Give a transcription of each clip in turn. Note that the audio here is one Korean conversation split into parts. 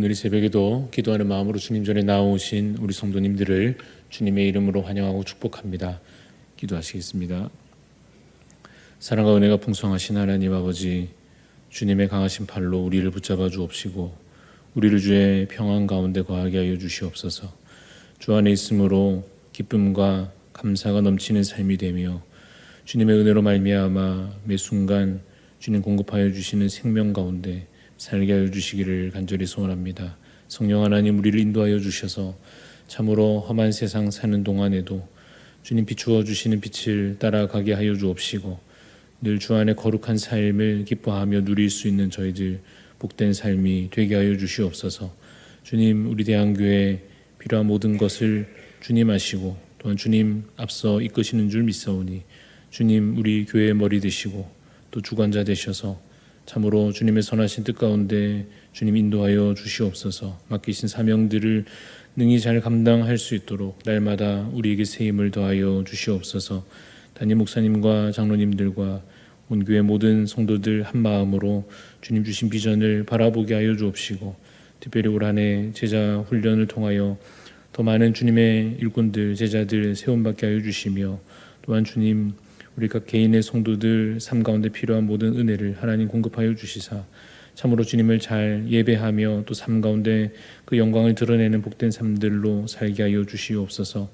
오늘 이 새벽에도 기도하는 마음으로 주님 전에 나오신 우리 성도님들을 주님의 이름으로 환영하고 축복합니다. 기도하시겠습니다. 사랑과 은혜가 풍성하신 하나님 아버지, 주님의 강하신 팔로 우리를 붙잡아 주옵시고 우리를 주의 평안 가운데 거하게 하여 주시옵소서. 주 안에 있으므로 기쁨과 감사가 넘치는 삶이 되며 주님의 은혜로 말미암아 매 순간 주님 공급하여 주시는 생명 가운데 살게 하여 주시기를 간절히 소원합니다. 성령 하나님, 우리를 인도하여 주셔서 참으로 험한 세상 사는 동안에도 주님 비추어 주시는 빛을 따라가게 하여 주옵시고 늘 주 안에 거룩한 삶을 기뻐하며 누릴 수 있는 저희들 복된 삶이 되게 하여 주시옵소서. 주님, 우리 대한교회 필요한 모든 것을 주님 아시고 또한 주님 앞서 이끄시는 줄 믿사오니 주님, 우리 교회의 머리 되시고 또 주관자 되셔서 참으로 주님의 선하신 뜻 가운데 주님 인도하여 주시옵소서. 맡기신 사명들을 능히 잘 감당할 수 있도록 날마다 우리에게 새 힘을 더하여 주시옵소서. 담임 목사님과 장로님들과 온 교회 모든 성도들 한 마음으로 주님 주신 비전을 바라보게 하여 주옵시고 특별히 올 한 해 제자 훈련을 통하여 더 많은 주님의 일꾼들, 제자들 세움받게 하여 주시며 또한 주님 우리 각 개인의 성도들 삶 가운데 필요한 모든 은혜를 하나님 공급하여 주시사 참으로 주님을 잘 예배하며 또 삶 가운데 그 영광을 드러내는 복된 삶들로 살게 하여 주시옵소서.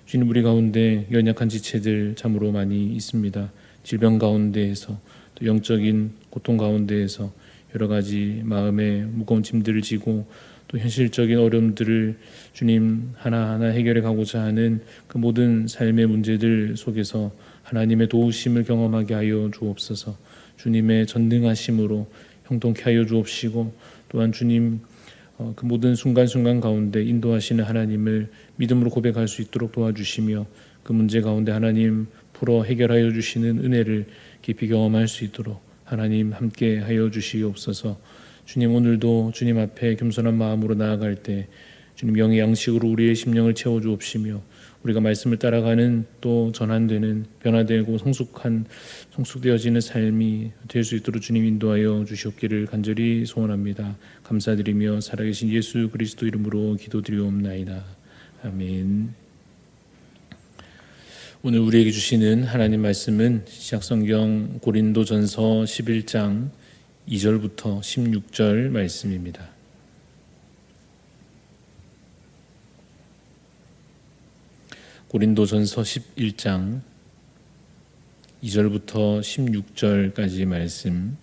주님, 우리 가운데 연약한 지체들 참으로 많이 있습니다. 질병 가운데에서 또 영적인 고통 가운데에서 여러 가지 마음의 무거운 짐들을 지고 또 현실적인 어려움들을 주님 하나하나 해결해 가고자 하는 그 모든 삶의 문제들 속에서 하나님의 도우심을 경험하게 하여 주옵소서. 주님의 전능하심으로 형통케 하여 주옵시고 또한 주님 그 모든 순간순간 가운데 인도하시는 하나님을 믿음으로 고백할 수 있도록 도와주시며 그 문제 가운데 하나님 풀어 해결하여 주시는 은혜를 깊이 경험할 수 있도록 하나님 함께 하여 주시옵소서. 주님, 오늘도 주님 앞에 겸손한 마음으로 나아갈 때 주님 영의 양식으로 우리의 심령을 채워 주옵시며 우리가 말씀을 따라가는 또 전환되는 변화되고 성숙되어지는 삶이 될 수 있도록 주님 인도하여 주시옵기를 간절히 소원합니다. 감사드리며 살아계신 예수 그리스도 이름으로 기도드리옵나이다. 아멘. 오늘 우리에게 주시는 하나님 말씀은 신약성경 고린도전서 11장 2절부터 16절 말씀입니다. 고린도전서 11장 2절부터 16절까지 말씀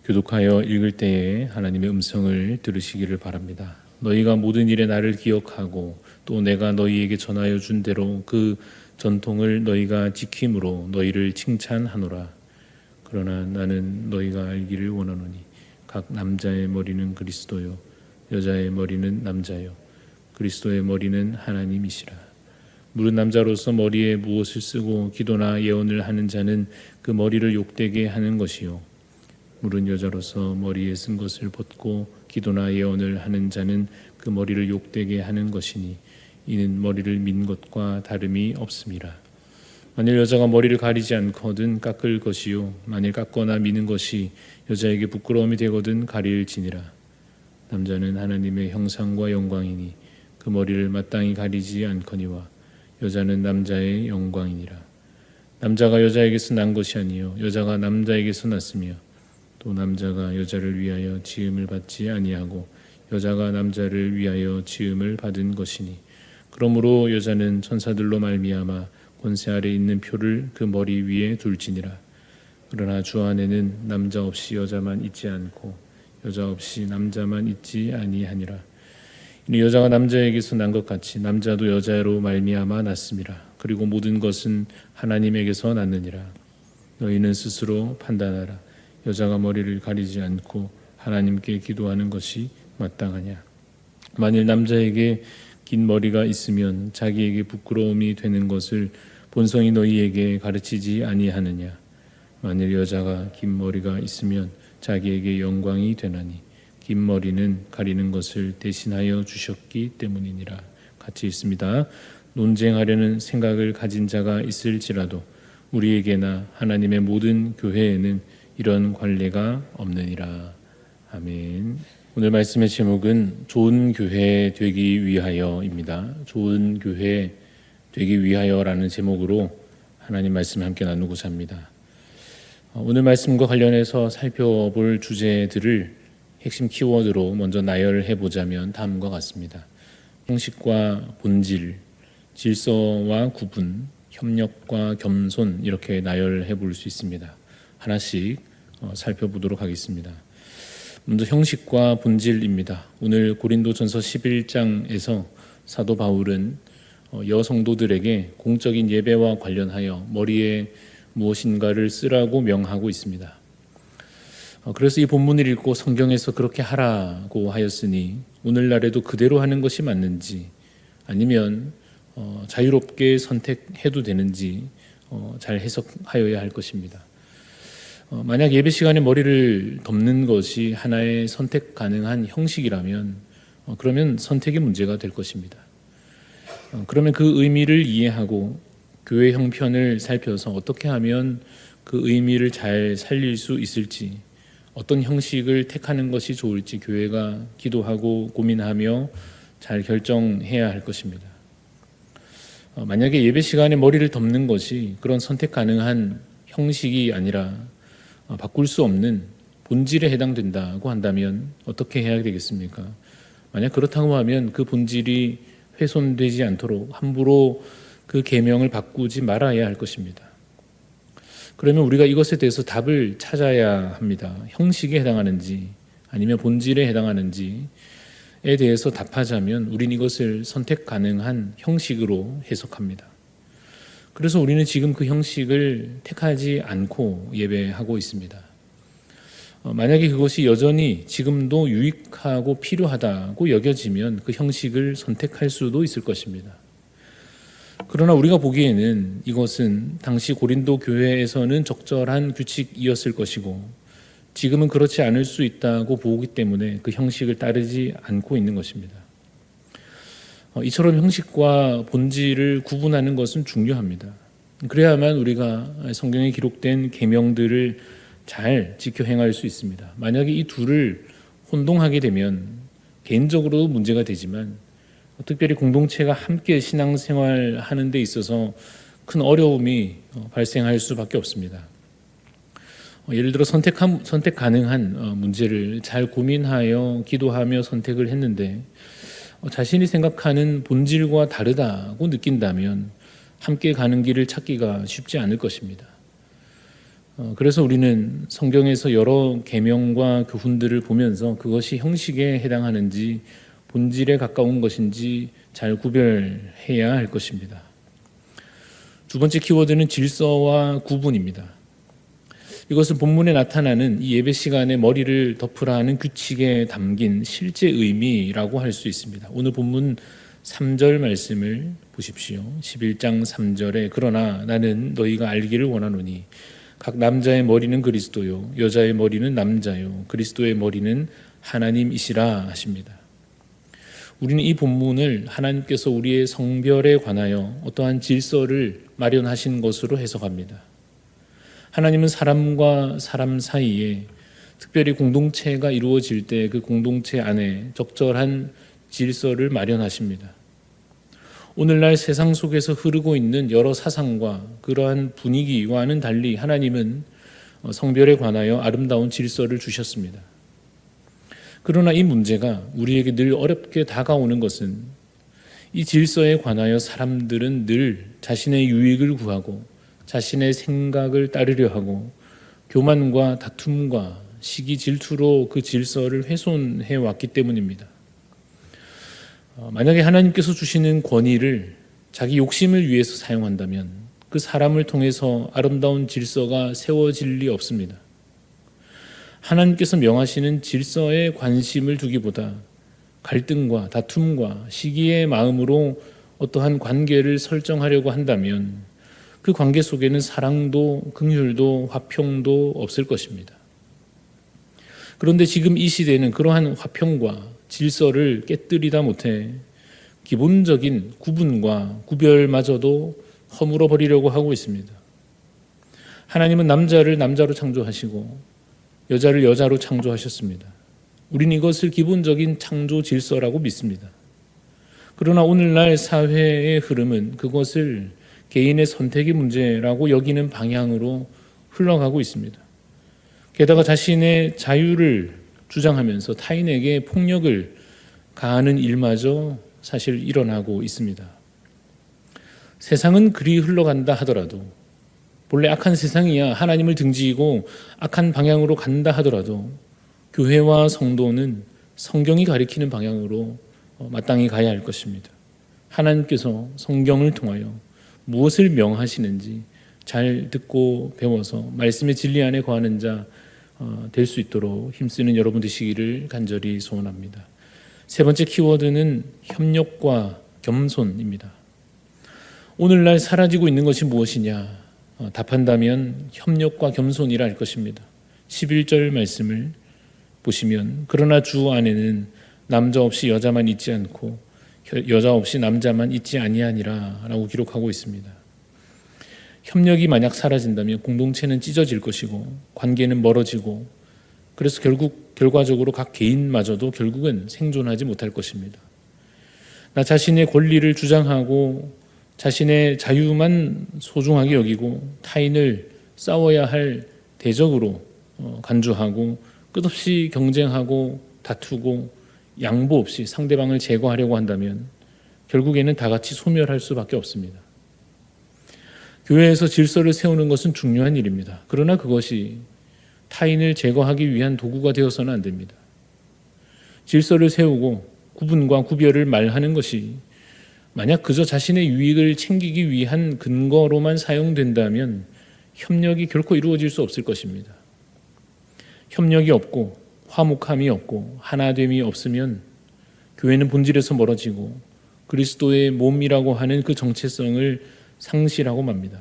교독하여 읽을 때에 하나님의 음성을 들으시기를 바랍니다. 너희가 모든 일에 나를 기억하고 또 내가 너희에게 전하여 준 대로 그 전통을 너희가 지킴으로 너희를 칭찬하노라. 그러나 나는 너희가 알기를 원하노니 각 남자의 머리는 그리스도요 여자의 머리는 남자요 그리스도의 머리는 하나님이시라. 무릇 남자로서 머리에 무엇을 쓰고 기도나 예언을 하는 자는 그 머리를 욕되게 하는 것이요 무릇 여자로서 머리에 쓴 것을 벗고 기도나 예언을 하는 자는 그 머리를 욕되게 하는 것이니 이는 머리를 민 것과 다름이 없음이라. 만일 여자가 머리를 가리지 않거든 깎을 것이요 만일 깎거나 미는 것이 여자에게 부끄러움이 되거든 가릴지니라. 남자는 하나님의 형상과 영광이니 그 머리를 마땅히 가리지 않거니와 여자는 남자의 영광이니라. 남자가 여자에게서 난 것이 아니요 여자가 남자에게서 났으며 또 남자가 여자를 위하여 지음을 받지 아니하고 여자가 남자를 위하여 지음을 받은 것이니 그러므로 여자는 천사들로 말미암아 권세 아래 있는 표를 그 머리 위에 둘지니라. 그러나 주 안에는 남자 없이 여자만 있지 않고 여자 없이 남자만 있지 아니하니라. 이는 여자가 남자에게서 난 것 같이 남자도 여자로 말미암아 났음이라. 그리고 모든 것은 하나님에게서 났느니라. 너희는 스스로 판단하라. 여자가 머리를 가리지 않고 하나님께 기도하는 것이 마땅하냐. 만일 남자에게 긴 머리가 있으면 자기에게 부끄러움이 되는 것을 본성이 너희에게 가르치지 아니하느냐. 만일 여자가 긴 머리가 있으면 자기에게 영광이 되나니 긴 머리는 가리는 것을 대신하여 주셨기 때문이니라. 같이 읽습니다. 논쟁하려는 생각을 가진 자가 있을지라도 우리에게나 하나님의 모든 교회에는 이런 관례가 없느니라. 아멘. 오늘 말씀의 제목은 좋은 교회 되기 위하여입니다. 좋은 교회 되기 위하여라는 제목으로 하나님 말씀 함께 나누고자 합니다. 오늘 말씀과 관련해서 살펴볼 주제들을 핵심 키워드로 먼저 나열해 보자면 다음과 같습니다. 형식과 본질, 질서와 구분, 협력과 겸손, 이렇게 나열해 볼 수 있습니다. 하나씩 살펴보도록 하겠습니다. 먼저 형식과 본질입니다. 오늘 고린도전서 11장에서 사도 바울은 여성도들에게 공적인 예배와 관련하여 머리에 무엇인가를 쓰라고 명하고 있습니다. 그래서 이 본문을 읽고 성경에서 그렇게 하라고 하였으니 오늘날에도 그대로 하는 것이 맞는지, 아니면 자유롭게 선택해도 되는지 잘 해석하여야 할 것입니다. 만약 예배 시간에 머리를 덮는 것이 하나의 선택 가능한 형식이라면 그러면 선택의 문제가 될 것입니다. 그러면 그 의미를 이해하고 교회 형편을 살펴서 어떻게 하면 그 의미를 잘 살릴 수 있을지, 어떤 형식을 택하는 것이 좋을지 교회가 기도하고 고민하며 잘 결정해야 할 것입니다. 만약에 예배 시간에 머리를 덮는 것이 그런 선택 가능한 형식이 아니라 바꿀 수 없는 본질에 해당된다고 한다면 어떻게 해야 되겠습니까? 만약 그렇다고 하면 그 본질이 훼손되지 않도록 함부로 그 계명을 바꾸지 말아야 할 것입니다. 그러면 우리가 이것에 대해서 답을 찾아야 합니다. 형식에 해당하는지 아니면 본질에 해당하는지에 대해서 답하자면 우린 이것을 선택 가능한 형식으로 해석합니다. 그래서 우리는 지금 그 형식을 택하지 않고 예배하고 있습니다. 만약에 그것이 여전히 지금도 유익하고 필요하다고 여겨지면 그 형식을 선택할 수도 있을 것입니다. 그러나 우리가 보기에는 이것은 당시 고린도 교회에서는 적절한 규칙이었을 것이고 지금은 그렇지 않을 수 있다고 보기 때문에 그 형식을 따르지 않고 있는 것입니다. 이처럼 형식과 본질을 구분하는 것은 중요합니다. 그래야만 우리가 성경에 기록된 계명들을 잘 지켜 행할 수 있습니다. 만약에 이 둘을 혼동하게 되면 개인적으로도 문제가 되지만 특별히 공동체가 함께 신앙생활 하는 데 있어서 큰 어려움이 발생할 수밖에 없습니다. 예를 들어 선택 가능한 문제를 잘 고민하여 기도하며 선택을 했는데 자신이 생각하는 본질과 다르다고 느낀다면 함께 가는 길을 찾기가 쉽지 않을 것입니다. 그래서 우리는 성경에서 여러 계명과 교훈들을 보면서 그것이 형식에 해당하는지 본질에 가까운 것인지 잘 구별해야 할 것입니다. 두 번째 키워드는 질서와 구분입니다. 이것은 본문에 나타나는 이 예배 시간에 머리를 덮으라는 규칙에 담긴 실제 의미라고 할 수 있습니다. 오늘 본문 3절 말씀을 보십시오. 11장 3절에 그러나 나는 너희가 알기를 원하노니 각 남자의 머리는 그리스도요 여자의 머리는 남자요 그리스도의 머리는 하나님이시라 하십니다. 우리는 이 본문을 하나님께서 우리의 성별에 관하여 어떠한 질서를 마련하신 것으로 해석합니다. 하나님은 사람과 사람 사이에 특별히 공동체가 이루어질 때 그 공동체 안에 적절한 질서를 마련하십니다. 오늘날 세상 속에서 흐르고 있는 여러 사상과 그러한 분위기와는 달리 하나님은 성별에 관하여 아름다운 질서를 주셨습니다. 그러나 이 문제가 우리에게 늘 어렵게 다가오는 것은 이 질서에 관하여 사람들은 늘 자신의 유익을 구하고 자신의 생각을 따르려 하고 교만과 다툼과 시기 질투로 그 질서를 훼손해 왔기 때문입니다. 만약에 하나님께서 주시는 권위를 자기 욕심을 위해서 사용한다면 그 사람을 통해서 아름다운 질서가 세워질 리 없습니다. 하나님께서 명하시는 질서에 관심을 두기보다 갈등과 다툼과 시기의 마음으로 어떠한 관계를 설정하려고 한다면 그 관계 속에는 사랑도 긍휼도 화평도 없을 것입니다. 그런데 지금 이 시대는 그러한 화평과 질서를 깨뜨리다 못해 기본적인 구분과 구별마저도 허물어 버리려고 하고 있습니다. 하나님은 남자를 남자로 창조하시고 여자를 여자로 창조하셨습니다. 우리는 이것을 기본적인 창조 질서라고 믿습니다. 그러나 오늘날 사회의 흐름은 그것을 개인의 선택의 문제라고 여기는 방향으로 흘러가고 있습니다. 게다가 자신의 자유를 주장하면서 타인에게 폭력을 가하는 일마저 사실 일어나고 있습니다. 세상은 그리 흘러간다 하더라도, 본래 악한 세상이야 하나님을 등지고 악한 방향으로 간다 하더라도 교회와 성도는 성경이 가리키는 방향으로 마땅히 가야 할 것입니다. 하나님께서 성경을 통하여 무엇을 명하시는지 잘 듣고 배워서 말씀의 진리 안에 거하는 자 될 수 있도록 힘쓰는 여러분 되시기를 간절히 소원합니다. 세 번째 키워드는 협력과 겸손입니다. 오늘날 사라지고 있는 것이 무엇이냐? 답한다면 협력과 겸손이라 할 것입니다. 11절 말씀을 보시면 그러나 주 안에는 남자 없이 여자만 있지 않고 여자 없이 남자만 있지 아니하니라 라고 기록하고 있습니다. 협력이 만약 사라진다면 공동체는 찢어질 것이고 관계는 멀어지고 그래서 결과적으로 각 개인마저도 결국은 생존하지 못할 것입니다. 나 자신의 권리를 주장하고 자신의 자유만 소중하게 여기고 타인을 싸워야 할 대적으로 간주하고 끝없이 경쟁하고 다투고 양보 없이 상대방을 제거하려고 한다면 결국에는 다 같이 소멸할 수밖에 없습니다. 교회에서 질서를 세우는 것은 중요한 일입니다. 그러나 그것이 타인을 제거하기 위한 도구가 되어서는 안 됩니다. 질서를 세우고 구분과 구별을 말하는 것이 만약 그저 자신의 유익을 챙기기 위한 근거로만 사용된다면 협력이 결코 이루어질 수 없을 것입니다. 협력이 없고 화목함이 없고 하나됨이 없으면 교회는 본질에서 멀어지고 그리스도의 몸이라고 하는 그 정체성을 상실하고 맙니다.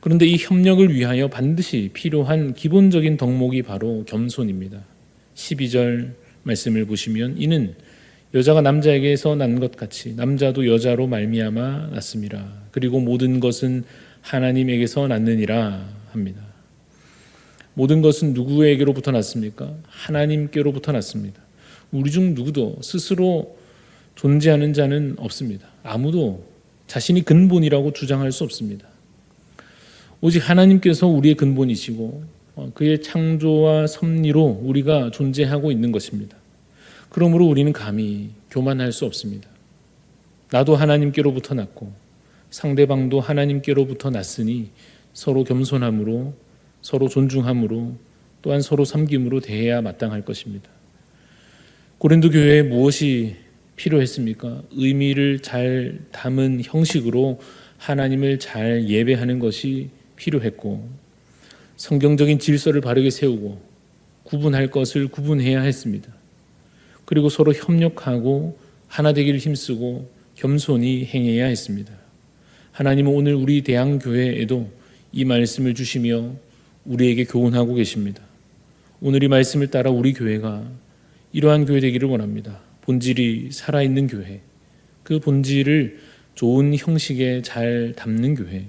그런데 이 협력을 위하여 반드시 필요한 기본적인 덕목이 바로 겸손입니다. 12절 말씀을 보시면 이는 여자가 남자에게서 난 것 같이 남자도 여자로 말미암아 났음이라. 그리고 모든 것은 하나님에게서 났느니라 합니다. 모든 것은 누구에게로부터 났습니까? 하나님께로부터 났습니다. 우리 중 누구도 스스로 존재하는 자는 없습니다. 아무도 자신이 근본이라고 주장할 수 없습니다. 오직 하나님께서 우리의 근본이시고 그의 창조와 섭리로 우리가 존재하고 있는 것입니다. 그러므로 우리는 감히 교만할 수 없습니다. 나도 하나님께로부터 났고 상대방도 하나님께로부터 났으니 서로 겸손함으로 서로 존중함으로 또한 서로 섬김으로 대해야 마땅할 것입니다. 고린도 교회에 무엇이 필요했습니까? 의미를 잘 담은 형식으로 하나님을 잘 예배하는 것이 필요했고 성경적인 질서를 바르게 세우고 구분할 것을 구분해야 했습니다. 그리고 서로 협력하고 하나 되기를 힘쓰고 겸손히 행해야 했습니다. 하나님은 오늘 우리 대항교회에도 이 말씀을 주시며 우리에게 교훈하고 계십니다. 오늘 이 말씀을 따라 우리 교회가 이러한 교회 되기를 원합니다. 본질이 살아있는 교회, 그 본질을 좋은 형식에 잘 담는 교회,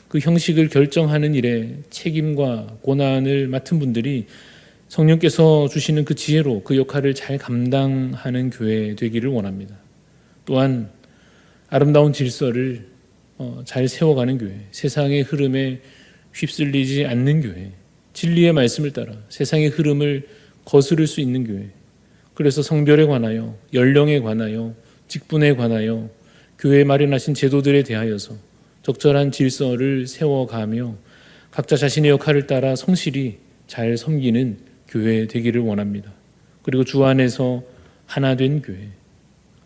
그 형식을 결정하는 일에 책임과 고난을 맡은 분들이 성령께서 주시는 그 지혜로 그 역할을 잘 감당하는 교회 되기를 원합니다. 또한 아름다운 질서를 잘 세워가는 교회, 세상의 흐름에 휩쓸리지 않는 교회, 진리의 말씀을 따라 세상의 흐름을 거스를 수 있는 교회, 그래서 성별에 관하여, 연령에 관하여, 직분에 관하여 교회에 마련하신 제도들에 대하여서 적절한 질서를 세워가며 각자 자신의 역할을 따라 성실히 잘 섬기는 교회 되기를 원합니다. 그리고 주 안에서 하나 된 교회,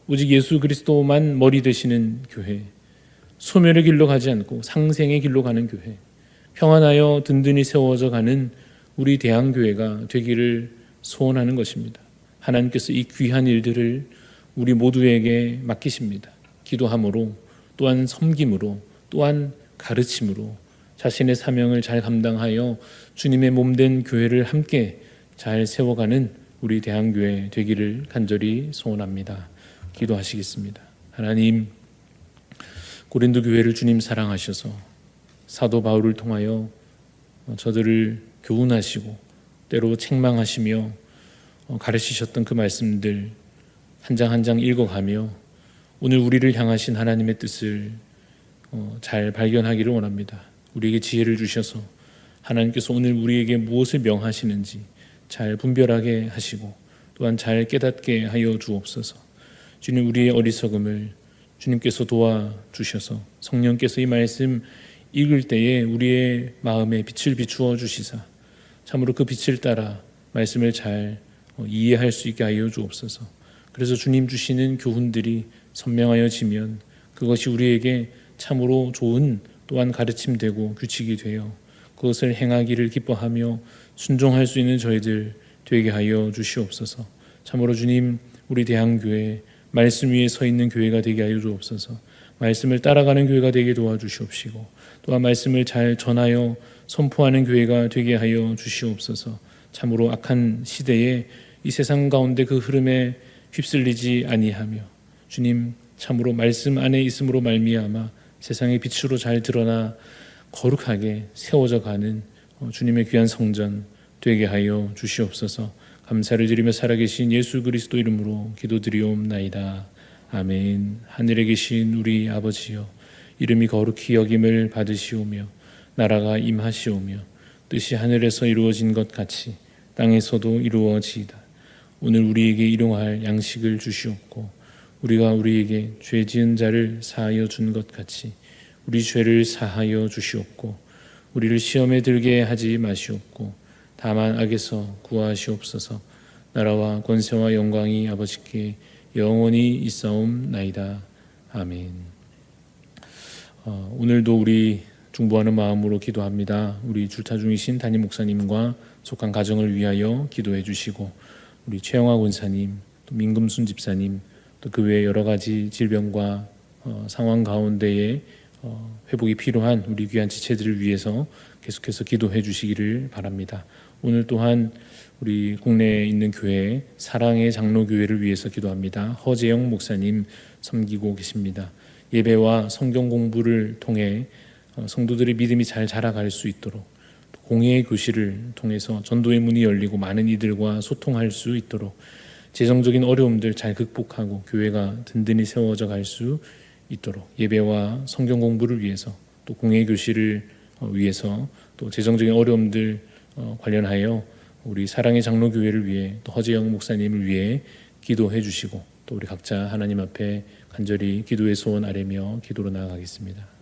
오직 예수 그리스도만 머리 되시는 교회, 소멸의 길로 가지 않고 상생의 길로 가는 교회, 평안하여 든든히 세워져 가는 우리 대항교회가 되기를 소원하는 것입니다. 하나님께서 이 귀한 일들을 우리 모두에게 맡기십니다. 기도함으로 또한 섬김으로 또한 가르침으로 자신의 사명을 잘 감당하여 주님의 몸된 교회를 함께 잘 세워가는 우리 대항교회 되기를 간절히 소원합니다. 기도하시겠습니다. 하나님, 고린도 교회를 주님 사랑하셔서 사도 바울을 통하여 저들을 교훈하시고 때로 책망하시며 가르치셨던 그 말씀들 한 장 한 장 읽어가며 오늘 우리를 향하신 하나님의 뜻을 잘 발견하기를 원합니다. 우리에게 지혜를 주셔서 하나님께서 오늘 우리에게 무엇을 명하시는지 잘 분별하게 하시고 또한 잘 깨닫게 하여 주옵소서. 주님, 우리의 어리석음을 주님께서 도와주셔서 성령께서 이 말씀 읽을 때에 우리의 마음에 빛을 비추어 주시사 참으로 그 빛을 따라 말씀을 잘 이해할 수 있게 하여 주옵소서. 그래서 주님 주시는 교훈들이 선명하여지면 그것이 우리에게 참으로 좋은 또한 가르침되고 규칙이 되어 그것을 행하기를 기뻐하며 순종할 수 있는 저희들 되게 하여 주시옵소서. 참으로 주님, 우리 대한교회 말씀 위에 서 있는 교회가 되게 하여 주옵소서. 말씀을 따라가는 교회가 되게 도와주시옵시고 또한 말씀을 잘 전하여 선포하는 교회가 되게 하여 주시옵소서. 참으로 악한 시대에 이 세상 가운데 그 흐름에 휩쓸리지 아니하며 주님, 참으로 말씀 안에 있음으로 말미암아 세상의 빛으로 잘 드러나 거룩하게 세워져 가는 주님의 귀한 성전 되게 하여 주시옵소서. 감사를 드리며 살아계신 예수 그리스도 이름으로 기도드리옵나이다. 아멘. 하늘에 계신 우리 아버지여, 이름이 거룩히 여김을 받으시오며 나라가 임하시오며 뜻이 하늘에서 이루어진 것 같이 땅에서도 이루어지이다. 오늘 우리에게 일용할 양식을 주시옵고 우리가 우리에게 죄 지은 자를 사하여 준 것 같이 우리 죄를 사하여 주시옵고 우리를 시험에 들게 하지 마시옵고 다만 악에서 구하시옵소서. 나라와 권세와 영광이 아버지께 영원히 있사옵나이다. 아멘. 오늘도 우리 중보하는 마음으로 기도합니다. 우리 줄타 중이신 담임 목사님과 속한 가정을 위하여 기도해 주시고 우리 최영화 권사님, 또 민금순 집사님, 또 그 외에 여러 가지 질병과 상황 가운데에 회복이 필요한 우리 귀한 지체들을 위해서 계속해서 기도해 주시기를 바랍니다. 오늘 또한 우리 국내에 있는 교회 사랑의 장로교회를 위해서 기도합니다. 허재영 목사님 섬기고 계십니다. 예배와 성경 공부를 통해 성도들의 믿음이 잘 자라갈 수 있도록 공예의 교실을 통해서 전도의 문이 열리고 많은 이들과 소통할 수 있도록 재정적인 어려움들 잘 극복하고 교회가 든든히 세워져 갈 수 있도록 예배와 성경 공부를 위해서 또 공예 교실을 위해서 또 재정적인 어려움들 관련하여 우리 사랑의 장로교회를 위해 또 허재영 목사님을 위해 기도해 주시고 또 우리 각자 하나님 앞에 간절히 기도의 소원 아뢰며 기도로 나아가겠습니다.